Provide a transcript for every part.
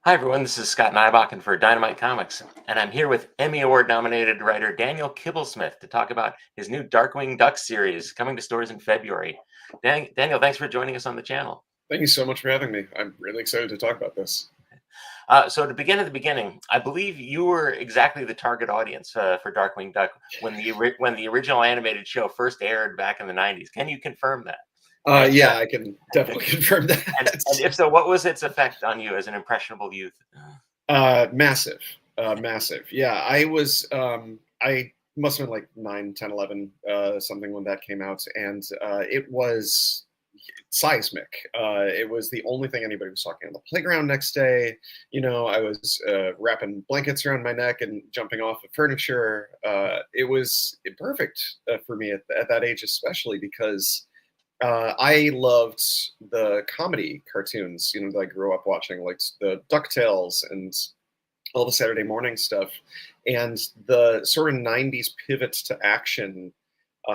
Hi, everyone. This is Scott Nybakken for Dynamite Comics, and I'm here with Emmy Award-nominated writer Daniel Kibblesmith to talk about his new Darkwing Duck series coming to stores in February. Daniel, thanks for joining us on the channel. Thank you so much for having me. I'm really excited to talk about this. So to begin at the beginning, I believe you were exactly the target audience for Darkwing Duck when the original animated show first aired back in the 90s. Can you confirm that? Yeah, I can definitely confirm that. And if so, what was its effect on you as an impressionable youth? Massive. Yeah, I was, I must have been like 9, 10, 11, something when that came out. And it was seismic. It was the only thing anybody was talking on the playground next day. You know, I was wrapping blankets around my neck and jumping off of furniture. It was perfect for me at that age, especially because I loved the comedy cartoons, you know, that I grew up watching, like the DuckTales and all the Saturday morning stuff. And the sort of 90s pivots to action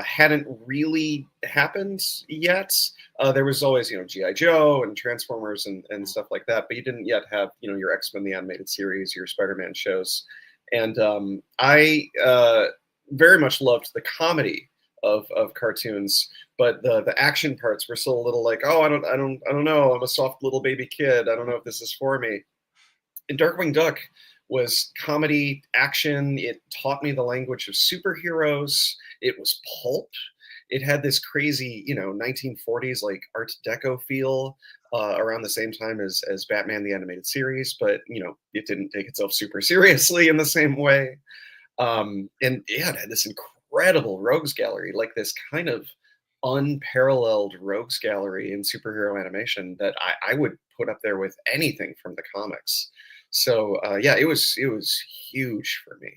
hadn't really happened yet. There was always, you know, G.I. Joe and Transformers and stuff like that, but you didn't yet have, you know, your X-Men, the animated series, your Spider-Man shows. And I very much loved the comedy of cartoons, but the action parts were still a little like, oh, I don't know, I'm a soft little baby kid, I don't know if this is for me. And Darkwing Duck was comedy, action. It taught me the language of superheroes. It was pulp. It had this crazy, you know, 1940s like Art Deco feel around the same time as Batman the Animated Series, but you know, it didn't take itself super seriously in the same way. And yeah, it had this incredible rogues gallery, like this kind of unparalleled rogues gallery in superhero animation that I would put up there with anything from the comics. So yeah, it was huge for me.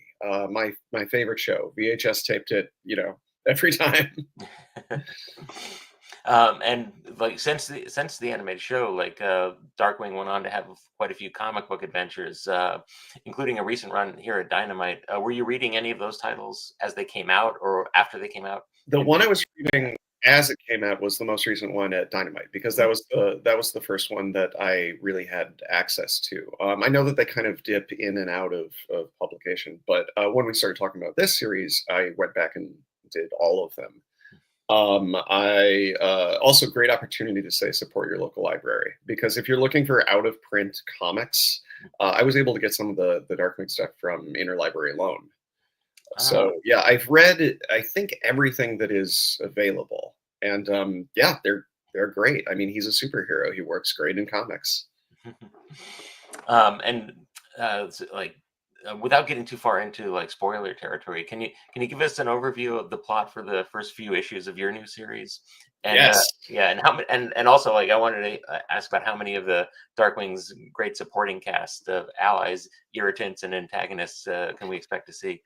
My favorite show. VHS taped it, you know, every time. And like since the animated show, like Darkwing went on to have quite a few comic book adventures, including a recent run here at Dynamite. Were you reading any of those titles as they came out or after they came out? The one I was reading as it came out was the most recent one at Dynamite, because that was the first one that I really had access to. I know that they kind of dip in and out of publication, but when we started talking about this series, I went back and did all of them. I also great opportunity to say support your local library, because if you're looking for out of print comics, I was able to get some of the Darkwing stuff from Interlibrary Loan. So yeah, I've read, I think, everything that is available, and yeah, they're great. I mean, he's a superhero. He works great in comics. And like without getting too far into like spoiler territory, can you give us an overview of the plot for the first few issues of your new series? And Yes. yeah, and how and also like I wanted to ask about how many of the Darkwing's great supporting cast of allies, irritants, and antagonists can we expect to see?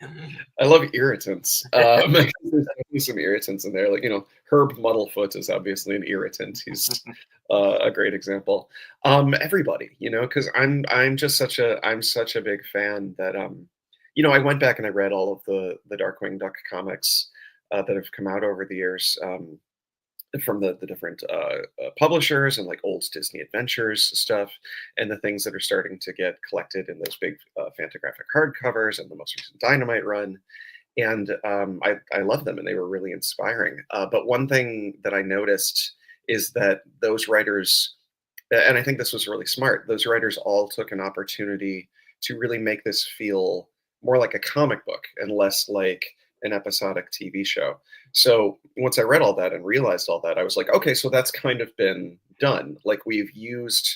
I love irritants. There's definitely some irritants in there. Like, you know, Herb Muddlefoot is obviously an irritant. He's a great example. Everybody, you know, because I'm such a big fan that you know, I went back and I read all of the Darkwing Duck comics that have come out over the years. From the different publishers and like old Disney Adventures stuff, and the things that are starting to get collected in those big Fantagraphic hardcovers and the most recent Dynamite run. And I love them, and they were really inspiring. But one thing that I noticed is that those writers, and I think this was really smart, those writers all took an opportunity to really make this feel more like a comic book and less like an episodic TV show. So once I read all that and realized all that, I was like, okay, so that's kind of been done. Like, we've used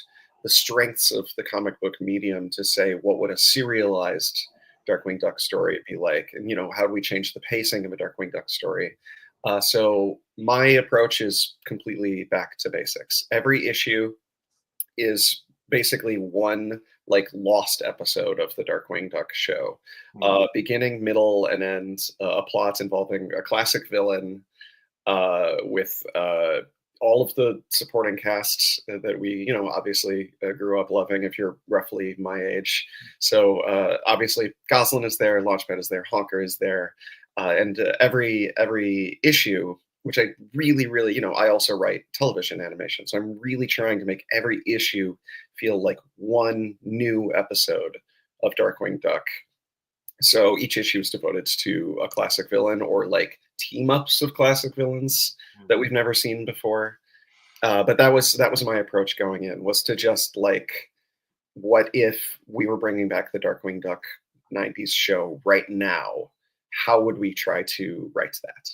the strengths of the comic book medium to say, what would a serialized Darkwing Duck story be like? And, you know, how do we change the pacing of a Darkwing Duck story? So my approach is completely back to basics. Every issue is basically one like lost episode of the Darkwing Duck show, beginning, middle, and end. A plot involving a classic villain with all of the supporting casts that we, obviously grew up loving if you're roughly my age. So obviously Goslin is there, Launchpad is there, Honker is there, and every issue, which I really, really, I also write television animation. So I'm really trying to make every issue feel like one new episode of Darkwing Duck. So each issue is devoted to a classic villain or like team ups of classic villains that we've never seen before. But that was my approach going in, was to just like, what if we were bringing back the Darkwing Duck 90s show right now? How would we try to write that?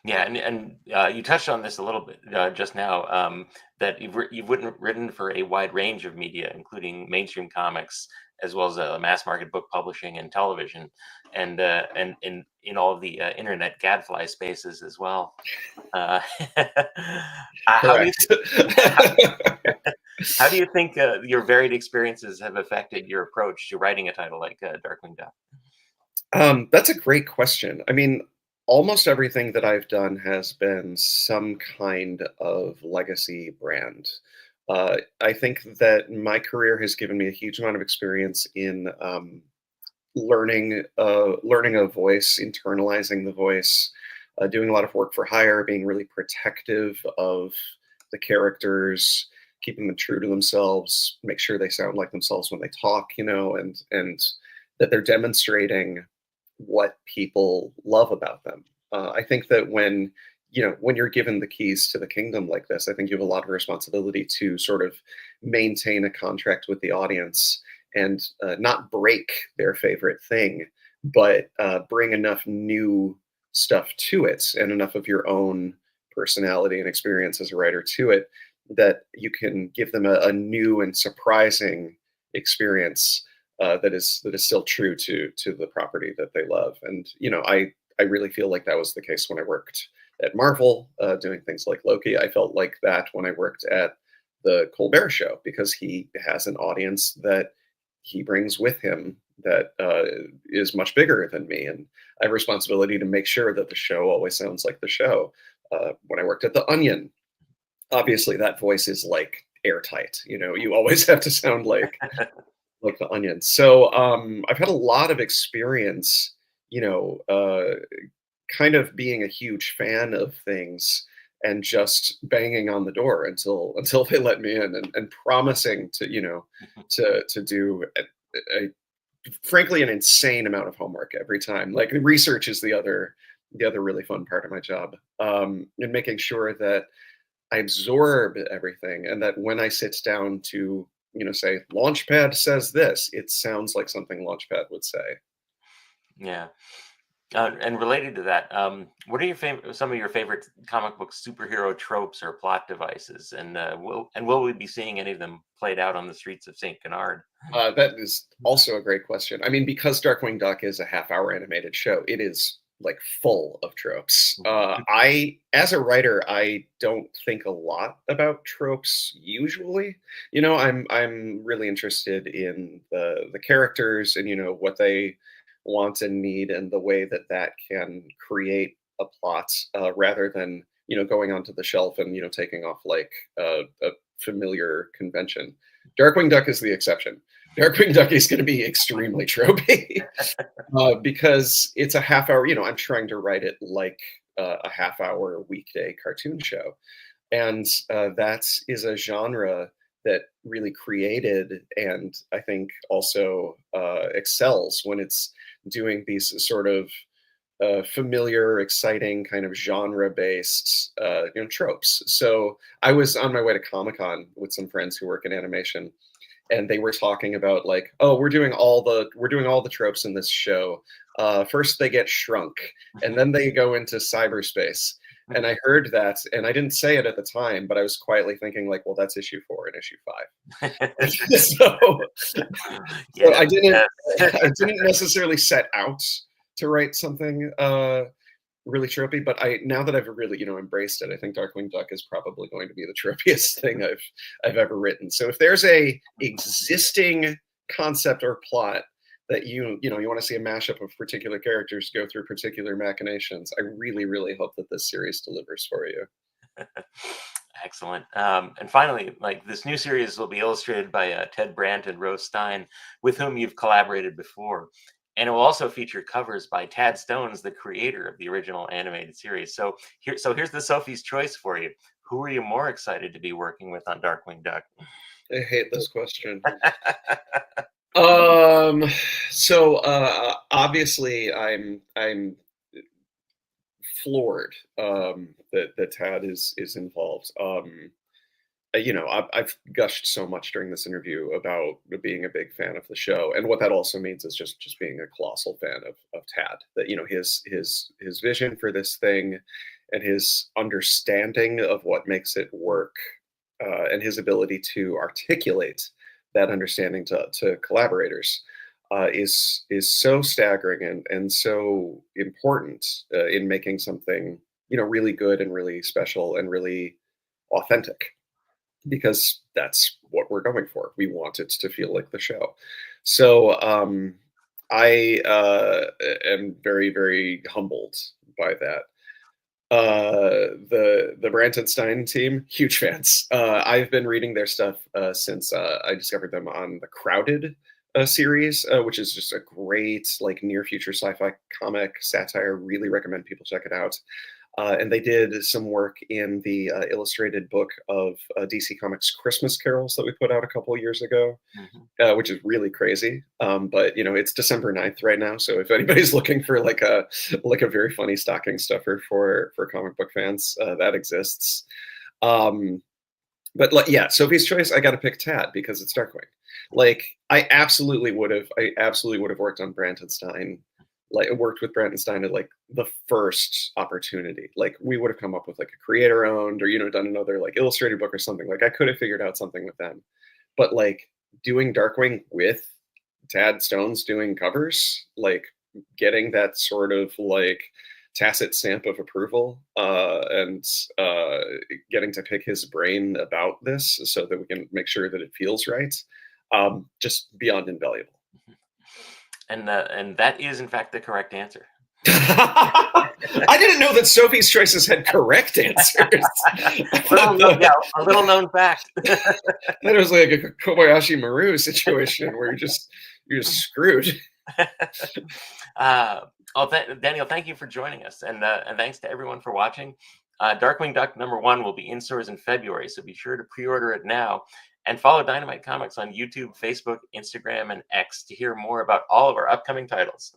Yeah, and you touched on this a little bit just now, that you've written for a wide range of media, including mainstream comics, as well as mass market book publishing and television, and in all of the internet gadfly spaces as well. How do you Correct. how do you think your varied experiences have affected your approach to writing a title like Darkwing Duck? That's a great question. I mean, almost everything that I've done has been some kind of legacy brand. I think that my career has given me a huge amount of experience in learning a voice, internalizing the voice, doing a lot of work for hire, being really protective of the characters, keeping them true to themselves, make sure they sound like themselves when they talk, and that they're demonstrating what people love about them. I think that when you're given the keys to the kingdom like this, I think you have a lot of responsibility to sort of maintain a contract with the audience and not break their favorite thing, but bring enough new stuff to it and enough of your own personality and experience as a writer to it that you can give them a new and surprising experience that is still true to the property that they love. And I really feel like that was the case when I worked at Marvel, doing things like Loki. I felt like that when I worked at the Colbert Show, because he has an audience that he brings with him that is much bigger than me, and I have a responsibility to make sure that the show always sounds like the show. When I worked at the Onion, obviously that voice is like airtight. You always have to sound like the Onion. So I've had a lot of experience, kind of being a huge fan of things and just banging on the door until they let me in, and promising to to do a frankly an insane amount of homework every time. Like, research is the other really fun part of my job, and making sure that I absorb everything, and that when I sit down to say Launchpad says this, it sounds like something Launchpad would say. Yeah. And related to that, what are some of your favorite comic book superhero tropes or plot devices? And will we be seeing any of them played out on the streets of Saint Canard? That is also a great question. I mean, because Darkwing Duck is a half-hour animated show, it is like full of tropes. As a writer, I don't think a lot about tropes usually. I'm really interested in the characters and what they want and need, and the way that can create a plot, rather than going onto the shelf and taking off like a familiar convention. Darkwing Duck is the exception. Darkwing Duck is going to be extremely tropey, because it's a half hour. I'm trying to write it like a half hour weekday cartoon show, and that is a genre that really created, and I think also excels when it's doing these sort of familiar, exciting kind of genre-based tropes. So I was on my way to Comic-Con with some friends who work in animation, and they were talking about like, oh, we're doing all the tropes in this show. First they get shrunk, and then they go into cyberspace. And I heard that, and I didn't say it at the time, but I was quietly thinking like, well, that's issue 4 and issue 5. So I didn't necessarily set out to write something really tropey, but now that I've really embraced it, I think Darkwing Duck is probably going to be the tropiest thing I've ever written. So if there's a existing concept or plot that you want to see a mashup of particular characters go through particular machinations, I really, really hope that this series delivers for you. Excellent. And finally, like this new series will be illustrated by Ted Brandt and Rose Stein, with whom you've collaborated before. And it will also feature covers by Tad Stones, the creator of the original animated series. So here's the Sophie's Choice for you. Who are you more excited to be working with on Darkwing Duck? I hate this question. Obviously I'm floored that Tad is involved. I've gushed so much during this interview about being a big fan of the show, and what that also means is just being a colossal fan of Tad. That his vision for this thing, and his understanding of what makes it work, and his ability to articulate that understanding to collaborators is so staggering and so important in making something really good and really special and really authentic, because that's what we're going for. We want it to feel like the show. So I am very, very humbled by that. The Brantenstein team, huge fans. I've been reading their stuff since I discovered them on the Crowded series, which is just a great like near future sci-fi comic satire. Really recommend people check it out. And they did some work in the illustrated book of DC Comics Christmas Carols that we put out a couple of years ago, which is really crazy. But it's December 9th right now, so if anybody's looking for like a very funny stocking stuffer for comic book fans, that exists. But yeah, Sophie's Choice, I got to pick Tad because it's Darkwing. Like I absolutely would have worked on Brantenstein. Like worked with Brantenstein at like the first opportunity. Like we would have come up with like a creator owned or done another like illustrated book or something. Like I could have figured out something with them. But like doing Darkwing with Tad Stones doing covers, like getting that sort of like tacit stamp of approval and getting to pick his brain about this so that we can make sure that it feels right, just beyond invaluable. And that is in fact the correct answer. I didn't know that Sophie's Choices had correct answers. A little known fact. That was like a Kobayashi Maru situation where you're just screwed. Daniel, thank you for joining us, and thanks to everyone for watching. Darkwing Duck #1 will be in stores in February, so be sure to pre-order it now. And follow Dynamite Comics on YouTube, Facebook, Instagram, and X to hear more about all of our upcoming titles.